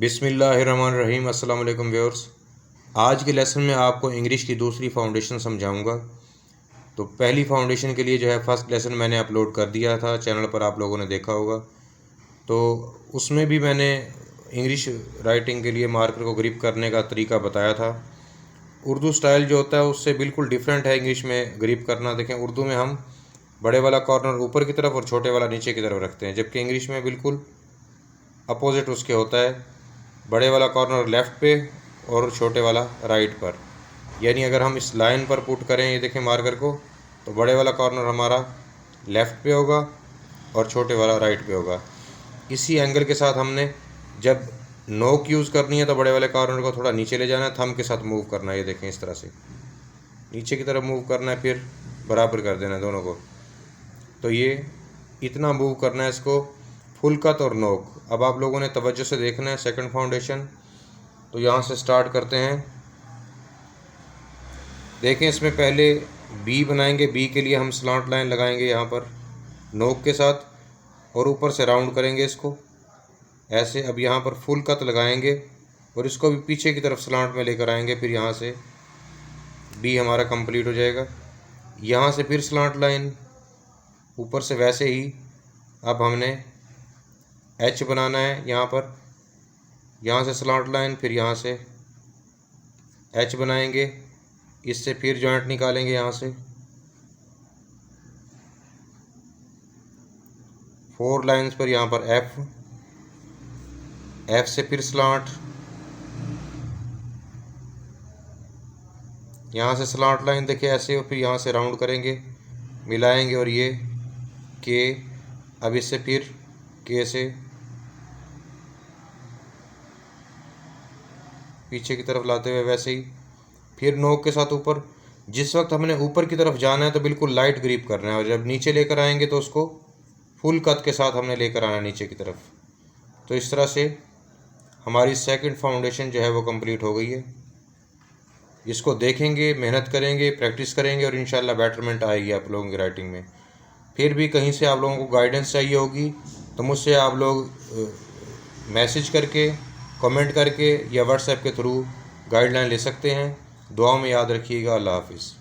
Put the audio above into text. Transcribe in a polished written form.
बिस्मिल्लाहिर्रहमानिर्रहीम। अस्सलाम वालेकुम व्यूअर्स। आज के लेसन में आपको इंग्लिश की दूसरी फाउंडेशन समझाऊंगा। तो पहली फाउंडेशन के लिए जो है फर्स्ट लेसन मैंने अपलोड कर दिया था, चैनल पर आप लोगों ने देखा होगा। तो उसमें भी मैंने इंग्लिश राइटिंग के लिए मार्कर को ग्रिप करने का तरीका बताया था। उर्दू स्टाइल जो होता है उससे बिल्कुल डिफरेंट है इंग्लिश में ग्रिप करना। देखें, उर्दू में हम बड़े वाला कॉर्नर ऊपर की तरफ और छोटे वाला नीचे की तरफ रखते हैं, जबकि इंग्लिश में बिल्कुल अपोजिट उसके होता है। बड़े वाला कॉर्नर लेफ़्ट पे और छोटे वाला राइट पर। यानी अगर हम इस लाइन पर पुट करें, ये देखें मार्कर को, तो बड़े वाला कॉर्नर हमारा लेफ़्ट पे होगा और छोटे वाला राइट पे होगा। इसी एंगल के साथ हमने जब नोक यूज़ करनी है तो बड़े वाले कॉर्नर को थोड़ा नीचे ले जाना है, थंब के साथ मूव करना है। ये देखें इस तरह से नीचे की तरफ मूव करना है, फिर बराबर कर देना है दोनों को। तो ये इतना मूव करना है इसको, फुल कत और नोक। अब आप लोगों ने तवज्जो से देखना है सेकंड फाउंडेशन। तो यहाँ से स्टार्ट करते हैं। देखें, इसमें पहले बी बनाएंगे। बी के लिए हम स्लांट लाइन लगाएंगे यहाँ पर नोक के साथ, और ऊपर से राउंड करेंगे इसको ऐसे। अब यहाँ पर फुल कत लगाएंगे और इसको भी पीछे की तरफ स्लांट में लेकर आएंगे। फिर यहाँ से बी हमारा कंप्लीट हो जाएगा। यहाँ से फिर स्लांट लाइन ऊपर से वैसे ही। अब हमने एच बनाना है यहाँ पर, यहाँ से स्लॉट लाइन, फिर यहाँ से एच बनाएंगे। इससे फिर जॉइंट निकालेंगे यहाँ से 4 लाइंस पर। यहाँ पर एफ से फिर स्लॉट, यहाँ से स्लॉट लाइन देखिए ऐसे, और फिर यहाँ से राउंड करेंगे, मिलाएंगे, और ये के। अब इससे फिर के से पीछे की तरफ लाते हुए वैसे ही। फिर नोक के साथ ऊपर। जिस वक्त हमने ऊपर की तरफ जाना है तो बिल्कुल लाइट ग्रिप करना है, और जब नीचे लेकर आएंगे तो उसको फुल कत के साथ हमने लेकर आना है नीचे की तरफ। तो इस तरह से हमारी सेकंड फाउंडेशन जो है वो कंप्लीट हो गई है। इसको देखेंगे, मेहनत करेंगे, प्रैक्टिस करेंगे, और इंशाल्लाह बेटरमेंट आएगी आप लोगों की राइटिंग में। फिर भी कहीं से आप लोगों को गाइडेंस चाहिए होगी तो मुझसे आप लोग मैसेज करके, कमेंट करके या व्हाट्सएप के थ्रू गाइडलाइन ले सकते हैं। दुआ में याद रखिएगा। अल्लाह हाफिज़।